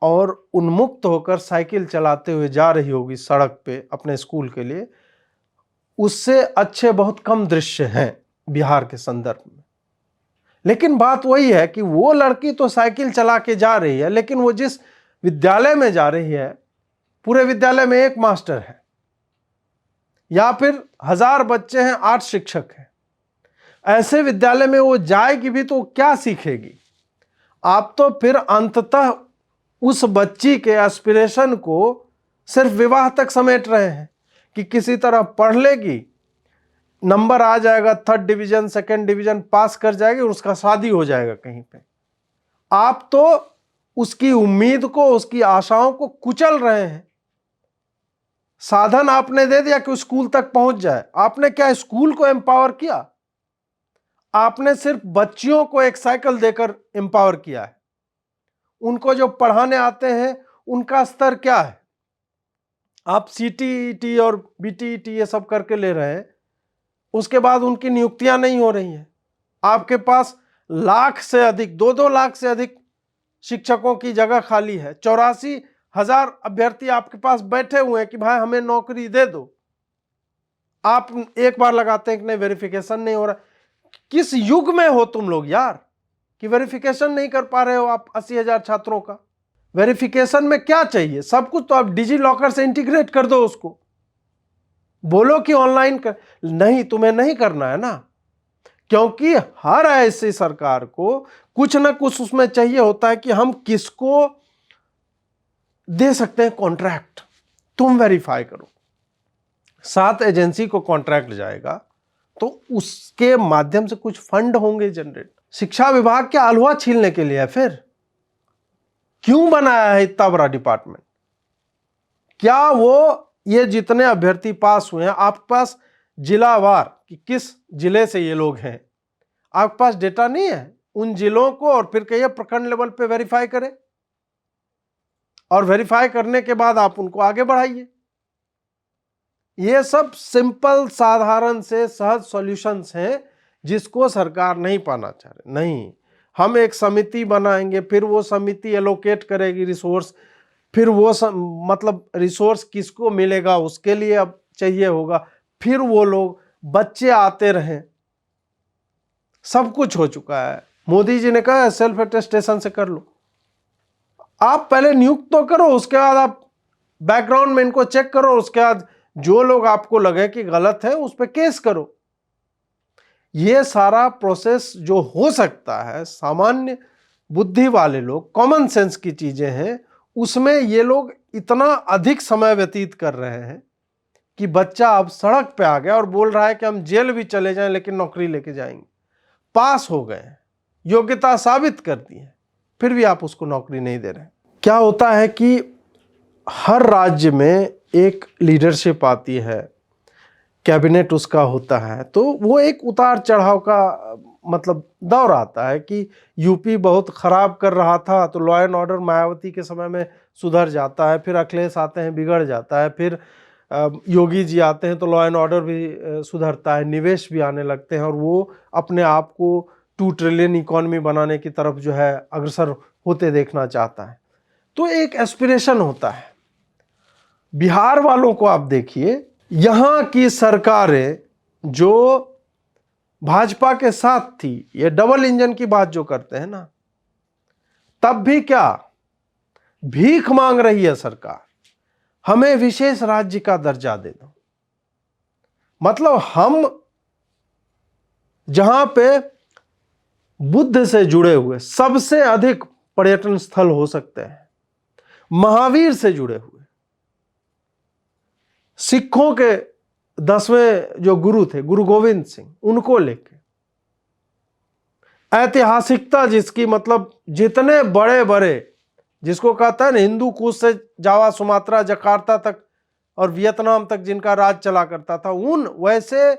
और उन्मुक्त होकर साइकिल चलाते हुए जा रही होगी सड़क पे अपने स्कूल के लिए, उससे अच्छे बहुत कम दृश्य हैं बिहार के संदर्भ में। लेकिन बात वही है कि वो लड़की तो साइकिल चला के जा रही है, लेकिन वो जिस विद्यालय में जा रही है, पूरे विद्यालय में 1 मास्टर है या फिर 1000 बच्चे हैं, 8 शिक्षक हैं। ऐसे विद्यालय में वो जाएगी भी तो क्या सीखेगी? आप तो फिर अंततः उस बच्ची के एस्पिरेशन को सिर्फ विवाह तक समेट रहे हैं कि किसी तरह पढ़ लेगी, नंबर आ जाएगा, 3rd division 2nd division pass कर जाएगी और उसका शादी हो जाएगा कहीं पे। आप तो उसकी उम्मीद को, उसकी आशाओं को कुचल रहे हैं। साधन आपने दे दिया कि स्कूल तक पहुंच जाए। आपने क्या स्कूल को एम्पावर किया? आपने सिर्फ बच्चियों को एक साइकिल देकर एम्पावर किया है। उनको जो पढ़ाने आते हैं उनका स्तर क्या है? आप सीटीईटी और बीटीईटी ये सब करके ले रहे हैं, उसके बाद उनकी नियुक्तियां नहीं हो रही हैं। आपके पास लाख से अधिक, 2-2 लाख से अधिक शिक्षकों की जगह खाली है। 84,000 अभ्यर्थी आपके पास बैठे हुए हैं कि भाई हमें नौकरी दे दो। आप एक बार लगाते हैं कि नहीं, वेरिफिकेशन नहीं हो रहा। किस युग में हो तुम लोग यार कि वेरिफिकेशन नहीं कर पा रहे हो आप 80,000 छात्रों का? वेरिफिकेशन में क्या चाहिए? सब कुछ तो आप डिजी लॉकर से इंटीग्रेट कर दो उसको। बोलो कि ऑनलाइन कर, नहीं, तुम्हें नहीं करना है ना, क्योंकि हर ऐसी सरकार को कुछ ना कुछ उसमें चाहिए होता है कि हम किसको दे सकते हैं कॉन्ट्रैक्ट, तुम वेरीफाई करो। 7 एजेंसी को कॉन्ट्रैक्ट जाएगा तो उसके माध्यम से कुछ फंड होंगे जनरेट। शिक्षा विभाग क्या हलवा छीलने के लिए है? फिर क्यों बनाया है इतना बड़ा डिपार्टमेंट? क्या वो ये जितने अभ्यर्थी पास हुए हैं, आपके पास जिलावार कि किस जिले से ये लोग हैं, आपके पास डेटा नहीं है उन जिलों को? और फिर कहिए प्रखंड लेवल पे वेरीफाई करें और वेरीफाई करने के बाद आप उनको आगे बढ़ाइए। ये सब सिंपल, साधारण से सहज सॉल्यूशंस हैं जिसको सरकार नहीं पाना चाह रही। नहीं, हम एक समिति बनाएंगे, फिर वो समिति एलोकेट करेगी रिसोर्स, फिर वो मतलब रिसोर्स किसको मिलेगा उसके लिए अब चाहिए होगा, फिर वो लोग बच्चे आते रहें। सब कुछ हो चुका है। मोदी जी ने कहा सेल्फ अटेस्टेशन से कर लो। आप पहले नियुक्त तो करो, उसके बाद आप बैकग्राउंड में इनको चेक करो, उसके बाद जो लोग आपको लगे कि गलत है उस पर केस करो। ये सारा प्रोसेस जो हो सकता है, सामान्य बुद्धि वाले लोग, कॉमन सेंस की चीजें हैं, उसमें ये लोग इतना अधिक समय व्यतीत कर रहे हैं कि बच्चा अब सड़क पे आ गया और बोल रहा है कि हम जेल भी चले जाएं लेकिन नौकरी लेके जाएंगे। पास हो गए, योग्यता साबित कर दी है, फिर भी आप उसको नौकरी नहीं दे रहे। क्या होता है कि हर राज्य में एक लीडरशिप आती है, कैबिनेट उसका होता है, तो वो एक उतार चढ़ाव का मतलब दौर आता है कि यूपी बहुत खराब कर रहा था तो लॉ एंड ऑर्डर मायावती के समय में सुधर जाता है, फिर अखिलेश आते हैं बिगड़ जाता है, फिर योगी जी आते हैं तो लॉ एंड ऑर्डर भी सुधरता है, निवेश भी आने लगते हैं और वो अपने आप को 2 ट्रिलियन इकॉनमी बनाने की तरफ जो है अग्रसर होते देखना चाहता है। तो एक एस्पिरेशन होता है। बिहार वालों को आप देखिए, यहां की सरकारें जो भाजपा के साथ थी, ये डबल इंजन की बात जो करते हैं ना, तब भी क्या भीख मांग रही है सरकार, हमें विशेष राज्य का दर्जा दे दो। मतलब हम जहां पे बुद्ध से जुड़े हुए सबसे अधिक पर्यटन स्थल हो सकते हैं, महावीर से जुड़े हुए, सिखों के 10वें जो गुरु थे गुरु गोविंद सिंह, उनको लेके ऐतिहासिकता जिसकी, मतलब जितने बड़े बड़े, जिसको कहता है ना हिंदू कुश से जावा सुमात्रा जकार्ता तक और वियतनाम तक जिनका राज चला करता था, उन वैसे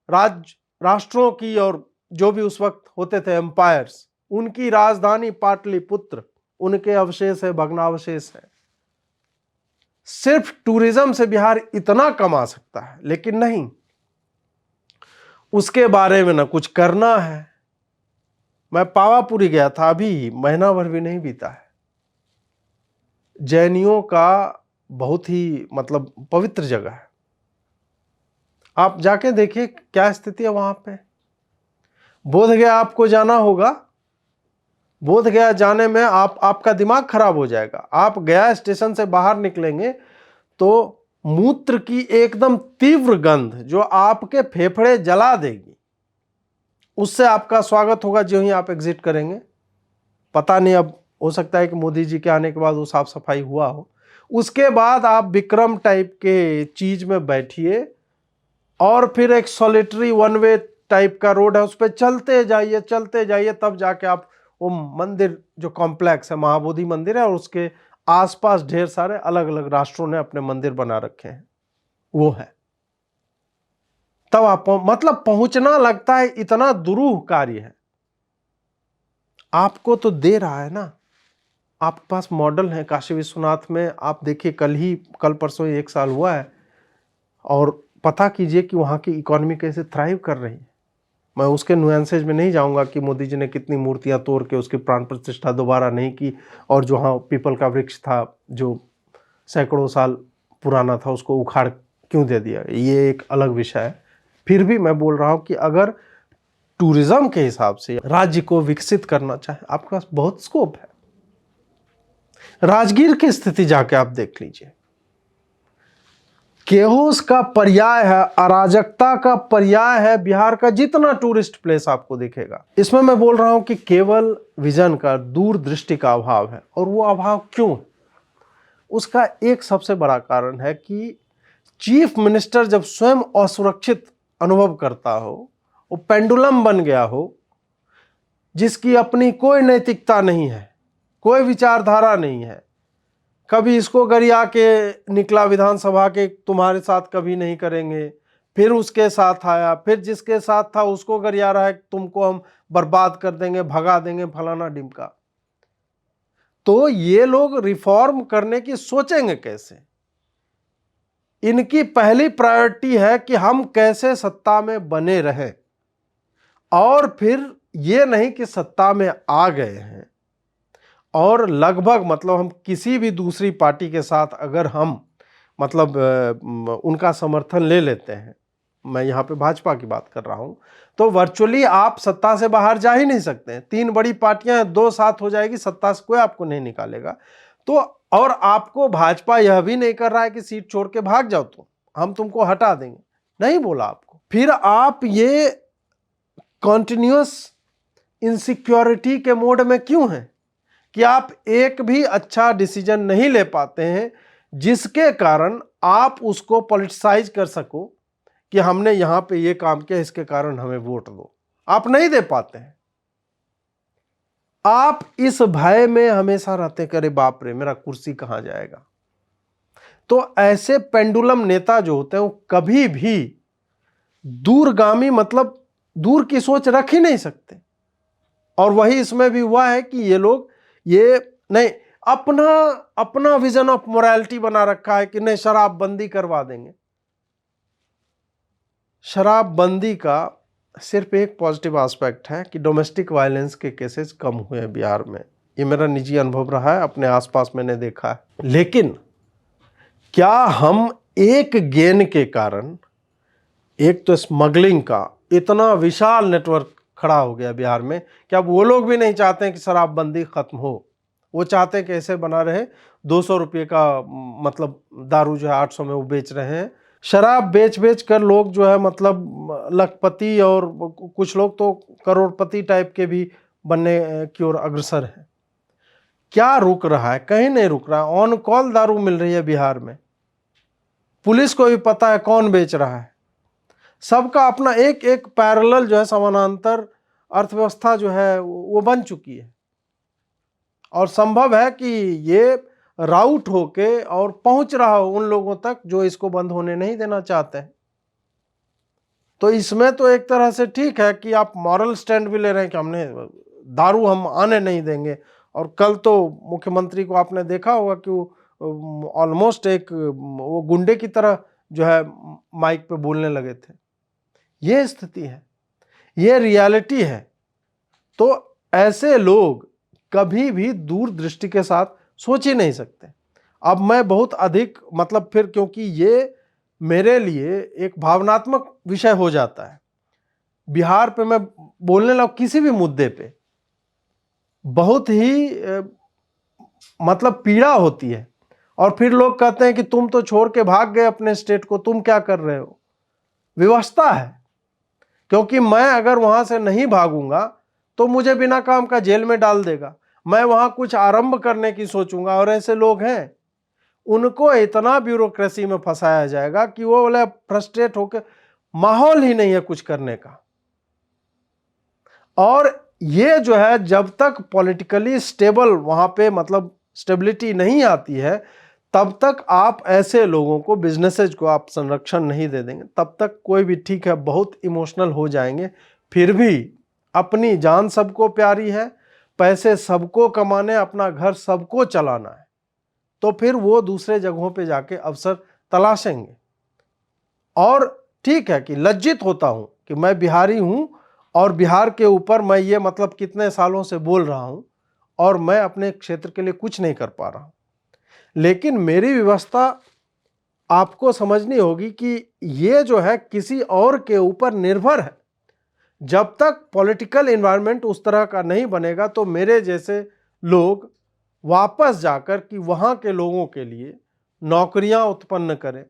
राष्ट्रों की और जो भी उस वक्त होते थे एम्पायर्स, उनकी राजधानी पाटलिपुत्र उनके अवशेष है, भग्नावशेष है। सिर्फ टूरिज्म से बिहार इतना कमा सकता है, लेकिन नहीं, उसके बारे में ना कुछ करना है। मैं पावापुरी गया था, अभी महीना भर भी नहीं बीता है। जैनियों का बहुत ही मतलब पवित्र जगह है, आप जाके देखिए क्या स्थिति है वहां पे। बोधगया आपको जाना होगा, बोधगया जाने में आपका दिमाग खराब हो जाएगा। आप गया स्टेशन से बाहर निकलेंगे तो मूत्र की एकदम तीव्र गंध जो आपके फेफड़े जला देगी, उससे आपका स्वागत होगा जो ही आप एग्जिट करेंगे। पता नहीं, अब हो सकता है कि मोदी जी के आने के बाद वो साफ सफाई हुआ हो। उसके बाद आप विक्रम टाइप के चीज में बैठिए और फिर एक सॉलिटरी वन वे टाइप का रोड है, उस पर चलते जाइए, तब जाके आप वो मंदिर जो कॉम्प्लेक्स है महाबोधि मंदिर है, और उसके आसपास ढेर सारे अलग अलग राष्ट्रों ने अपने मंदिर बना रखे हैं, वो है। तब आप मतलब पहुंचना लगता है इतना दुरूह कार्य है। आपको तो दे रहा है ना, आपके पास मॉडल है काशी विश्वनाथ में। आप देखिए कल परसों 1 साल हुआ है, और पता कीजिए कि वहां की इकोनॉमी कैसे थ्राइव कर रही है। मैं उसके नुएंसेज में नहीं जाऊंगा कि मोदी जी ने कितनी मूर्तियां तोड़ के उसकी प्राण प्रतिष्ठा दोबारा नहीं की, और जो हाँ पीपल का वृक्ष था जो सैकड़ों साल पुराना था उसको उखाड़ क्यों दे दिया, ये एक अलग विषय है। फिर भी मैं बोल रहा हूं कि अगर टूरिज्म के हिसाब से राज्य को विकसित करना चाहे, आपके पास बहुत स्कोप है। राजगीर की स्थिति जाके आप देख लीजिए, केओस का पर्याय है, अराजकता का पर्याय है बिहार का जितना टूरिस्ट प्लेस आपको दिखेगा। इसमें मैं बोल रहा हूं कि केवल विजन का, दूरदृष्टि का अभाव है। और वो अभाव क्यों है? उसका एक सबसे बड़ा कारण है कि चीफ मिनिस्टर जब स्वयं असुरक्षित अनुभव करता हो, वो पेंडुलम बन गया हो, जिसकी अपनी कोई नैतिकता नहीं है, कोई विचारधारा नहीं है, कभी इसको गरिया के निकला विधानसभा के तुम्हारे साथ कभी नहीं करेंगे, फिर उसके साथ आया, फिर जिसके साथ था उसको गरिया रहा है तुमको हम बर्बाद कर देंगे, भगा देंगे, फलाना डिमका। तो ये लोग रिफॉर्म करने की सोचेंगे कैसे? इनकी पहली प्रायोरिटी है कि हम कैसे सत्ता में बने रहें, और फिर ये नहीं कि सत्ता में आ गए हैं और लगभग मतलब हम किसी भी दूसरी पार्टी के साथ अगर हम मतलब उनका समर्थन ले लेते हैं, मैं यहाँ पे भाजपा की बात कर रहा हूँ, तो वर्चुअली आप सत्ता से बाहर जा ही नहीं सकते हैं। 3 बड़ी पार्टियां 2 साथ हो जाएगी, सत्ता से कोई आपको नहीं निकालेगा। तो और आपको भाजपा यह भी नहीं कर रहा है कि सीट छोड़ के भाग जाओ, तो हम तुमको हटा देंगे, नहीं बोला आपको। फिर आप ये कॉन्टिन्यूअस इनसिक्योरिटी के मोड में क्यों हैं कि आप एक भी अच्छा डिसीजन नहीं ले पाते हैं जिसके कारण आप उसको पॉलिटिसाइज कर सको कि हमने यहां पे ये काम किया, इसके कारण हमें वोट दो। आप नहीं दे पाते हैं। आप इस भय में हमेशा रहते, करे बाप रे मेरा कुर्सी कहां जाएगा। तो ऐसे पेंडुलम नेता जो होते हैं वो कभी भी दूरगामी मतलब दूर की सोच रख ही नहीं सकते। और वही इसमें भी हुआ है कि ये लोग ये नहीं अपना विजन ऑफ मोरालिटी बना रखा है कि नहीं शराबबंदी करवा देंगे। शराबबंदी का सिर्फ एक पॉजिटिव एस्पेक्ट है कि डोमेस्टिक वायलेंस के केसेस कम हुए हैं बिहार में। ये मेरा निजी अनुभव रहा है, अपने आसपास मैंने देखा है। लेकिन क्या हम एक गेन के कारण, एक तो स्मगलिंग का इतना विशाल नेटवर्क खड़ा हो गया बिहार में, क्या वो लोग भी नहीं चाहते हैं कि शराबबंदी खत्म हो? वो चाहते हैं कि ऐसे बना रहे। 200 रुपये का मतलब दारू जो है 800 में वो बेच रहे हैं। शराब बेच कर लोग जो है मतलब लखपति और कुछ लोग तो करोड़पति टाइप के भी बनने की ओर अग्रसर हैं। क्या रुक रहा है? कहीं नहीं रुक रहा है। ऑन कॉल दारू मिल रही है बिहार में, पुलिस को भी पता है कौन बेच रहा है। सबका अपना एक एक पैरेलल जो है समानांतर अर्थव्यवस्था जो है वो बन चुकी है, और संभव है कि ये राउट होके और पहुंच रहा हो उन लोगों तक जो इसको बंद होने नहीं देना चाहते हैं। तो इसमें तो एक तरह से ठीक है कि आप मॉरल स्टैंड भी ले रहे हैं कि हमने दारू हम आने नहीं देंगे, और कल तो मुख्यमंत्री को आपने देखा होगा कि वो ऑलमोस्ट एक वो गुंडे की तरह जो है माइक पे बोलने लगे थे। ये स्थिति है, ये रियलिटी है। तो ऐसे लोग कभी भी दूरदृष्टि के साथ सोच ही नहीं सकते। अब मैं बहुत अधिक मतलब फिर, क्योंकि ये मेरे लिए एक भावनात्मक विषय हो जाता है। बिहार पे मैं बोलने लगा किसी भी मुद्दे पे बहुत ही मतलब पीड़ा होती है, और फिर लोग कहते हैं कि तुम तो छोड़ के भाग गए अपने स्टेट को, तुम क्या कर रहे हो। व्यवस्था है, क्योंकि मैं अगर वहां से नहीं भागूंगा तो मुझे बिना काम का जेल में डाल देगा। मैं वहां कुछ आरंभ करने की सोचूंगा, और ऐसे लोग हैं, उनको इतना ब्यूरोक्रेसी में फंसाया जाएगा कि वो बोले फ्रस्ट्रेट होकर, माहौल ही नहीं है कुछ करने का। और ये जो है जब तक पॉलिटिकली स्टेबल वहां पे मतलब स्टेबिलिटी नहीं आती है, तब तक आप ऐसे लोगों को, बिजनेसेस को आप संरक्षण नहीं दे देंगे, तब तक कोई भी, ठीक है बहुत इमोशनल हो जाएंगे, फिर भी अपनी जान सबको प्यारी है, पैसे सबको कमाने, अपना घर सबको चलाना है, तो फिर वो दूसरे जगहों पे जाके अवसर तलाशेंगे। और ठीक है कि लज्जित होता हूं कि मैं बिहारी हूं, और बिहार के ऊपर मैं ये मतलब कितने सालों से बोल रहा हूं, और मैं अपने क्षेत्र के लिए कुछ नहीं कर पा रहा हूं। लेकिन मेरी व्यवस्था आपको समझनी होगी कि ये जो है किसी और के ऊपर निर्भर है। जब तक पॉलिटिकल एनवायरनमेंट उस तरह का नहीं बनेगा, तो मेरे जैसे लोग वापस जाकर कि वहाँ के लोगों के लिए नौकरियां उत्पन्न करें,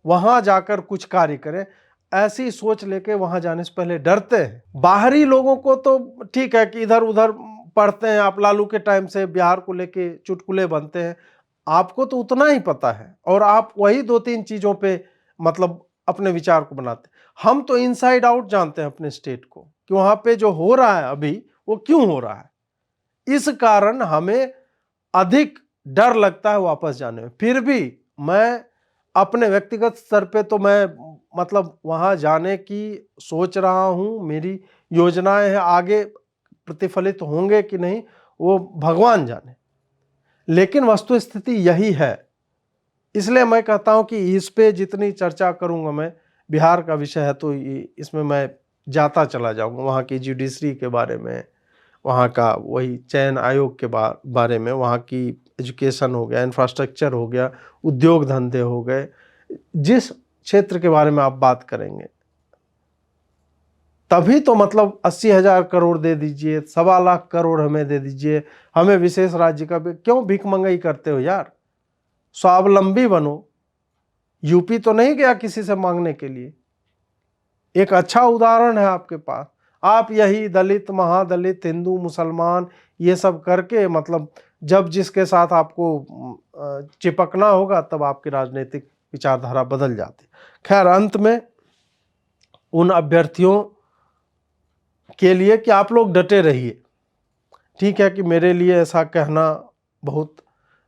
वहाँ जाकर कुछ कार्य करें, ऐसी सोच लेके वहाँ जाने से पहले डरते हैं। बाहरी लोगों को तो ठीक है कि इधर उधर पढ़ते हैं, आप लालू के टाइम से बिहार को लेके चुटकुले बनते हैं, आपको तो उतना ही पता है, और आप वही दो तीन चीज़ों पे मतलब अपने विचार को बनाते हैं। हम तो इनसाइड आउट जानते हैं अपने स्टेट को, कि वहाँ पे जो हो रहा है अभी वो क्यों हो रहा है। इस कारण हमें अधिक डर लगता है वापस जाने में। फिर भी मैं अपने व्यक्तिगत स्तर पे तो मैं मतलब वहाँ जाने की सोच रहा हूँ, मेरी योजनाएं हैं, आगे प्रतिफलित होंगे कि नहीं वो भगवान जाने, लेकिन वस्तु स्थिति यही है। इसलिए मैं कहता हूं कि इस पे जितनी चर्चा करूंगा मैं, बिहार का विषय है तो इसमें मैं जाता चला जाऊंगा, वहाँ की जुडिशरी के बारे में, वहाँ का वही चयन आयोग के बारे में, वहाँ की एजुकेशन हो गया, इंफ्रास्ट्रक्चर हो गया, उद्योग धंधे हो गए, जिस क्षेत्र के बारे में आप बात करेंगे, तभी तो मतलब 80,000 करोड़ दे दीजिए, 1.25 करोड़ हमें दे दीजिए, हमें विशेष राज्य का क्यों भीख मंगाई करते हो यार, स्वावलंबी बनो। यूपी तो नहीं गया किसी से मांगने के लिए, एक अच्छा उदाहरण है आपके पास। आप यही दलित, महादलित, हिंदू, मुसलमान ये सब करके मतलब जब जिसके साथ आपको चिपकना होगा तब आपकी राजनीतिक विचारधारा बदल जाती। खैर, अंत में उन अभ्यर्थियों के लिए कि आप लोग डटे रहिए। ठीक है कि मेरे लिए ऐसा कहना बहुत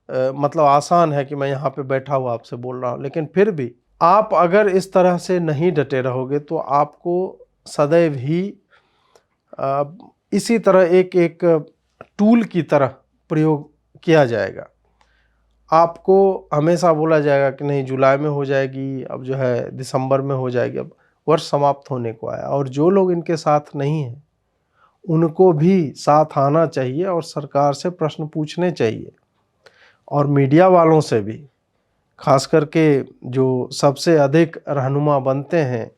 मतलब आसान है कि मैं यहाँ पे बैठा हुआ आपसे बोल रहा हूँ, लेकिन फिर भी आप अगर इस तरह से नहीं डटे रहोगे तो आपको सदैव ही इसी तरह एक एक टूल की तरह प्रयोग किया जाएगा। आपको हमेशा बोला जाएगा कि नहीं जुलाई में हो जाएगी, अब जो है दिसंबर में हो जाएगी, अब वर्ष समाप्त होने को आया, और जो लोग इनके साथ नहीं हैं उनको भी साथ आना चाहिए और सरकार से प्रश्न पूछने चाहिए, और मीडिया वालों से भी, खास करके जो सबसे अधिक रहनुमा बनते हैं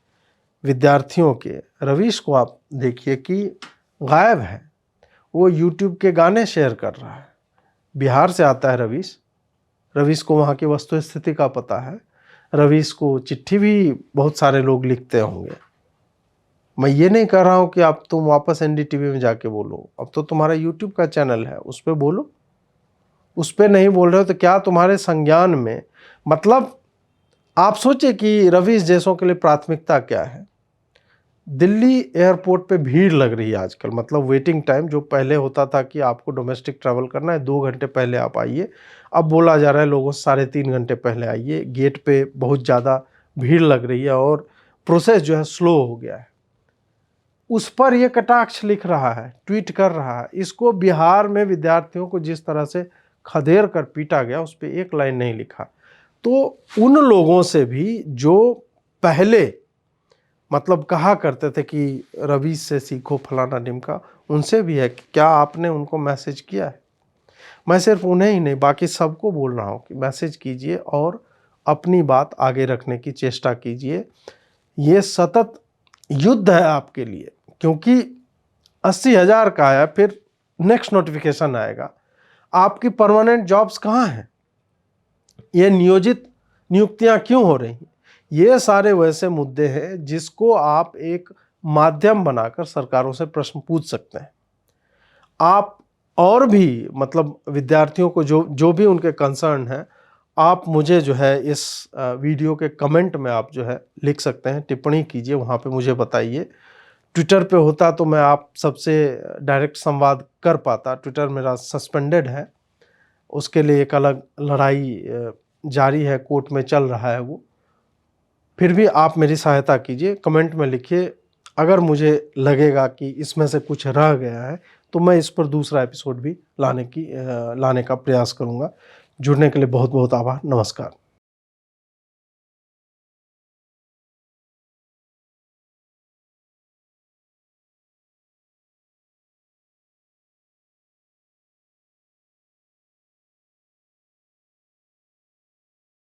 विद्यार्थियों के, रवीश को आप देखिए कि गायब है, वो यूट्यूब के गाने शेयर कर रहा है। बिहार से आता है रवीश को वहाँ की वस्तु स्थिति का पता है, रवीश को चिट्ठी भी बहुत सारे लोग लिखते होंगे। मैं ये नहीं कह रहा हूँ कि आप तुम वापस एनडीटीवी में जाके बोलो, अब तो तुम्हारा यूट्यूब का चैनल है, उस पर बोलो। उस पर नहीं बोल रहे हो तो क्या तुम्हारे संज्ञान में, मतलब आप सोचिए कि रवि इस जैसों के लिए प्राथमिकता क्या है। दिल्ली एयरपोर्ट पे भीड़ लग रही है आजकल, मतलब वेटिंग टाइम जो पहले होता था कि आपको डोमेस्टिक ट्रैवल करना है 2 घंटे पहले आप आइए, अब बोला जा रहा है लोगों से 3.5 घंटे पहले आइए। गेट पे बहुत ज़्यादा भीड़ लग रही है और प्रोसेस जो है स्लो हो गया है। उस पर ये कटाक्ष लिख रहा है, ट्वीट कर रहा है। इसको बिहार में विद्यार्थियों को जिस तरह से खदेड़ कर पीटा गया उस पर एक लाइन नहीं लिखा। तो उन लोगों से भी जो पहले मतलब कहा करते थे कि रवि से सीखो फलाना ढिमका, उनसे भी है कि क्या आपने उनको मैसेज किया है। मैं सिर्फ उन्हें ही नहीं बाकी सबको बोल रहा हूँ कि मैसेज कीजिए और अपनी बात आगे रखने की चेष्टा कीजिए। ये सतत युद्ध है आपके लिए, क्योंकि 80,000 का आया, फिर नेक्स्ट नोटिफिकेशन आएगा। आपकी परमानेंट जॉब्स कहाँ हैं? ये नियोजित नियुक्तियां क्यों हो रही हैं? ये सारे वैसे मुद्दे हैं जिसको आप एक माध्यम बनाकर सरकारों से प्रश्न पूछ सकते हैं। आप और भी मतलब विद्यार्थियों को जो भी उनके कंसर्न है, आप मुझे जो है इस वीडियो के कमेंट में आप जो है लिख सकते हैं, टिप्पणी कीजिए, वहाँ पे मुझे बताइए। ट्विटर पे होता तो मैं आप सबसे डायरेक्ट संवाद कर पाता। ट्विटर मेरा सस्पेंडेड है, उसके लिए एक अलग लड़ाई जारी है, कोर्ट में चल रहा है वो। फिर भी आप मेरी सहायता कीजिए, कमेंट में लिखिए। अगर मुझे लगेगा कि इसमें से कुछ रह गया है तो मैं इस पर दूसरा एपिसोड भी लाने का प्रयास करूँगा। जुड़ने के लिए बहुत बहुत आभार। नमस्कार।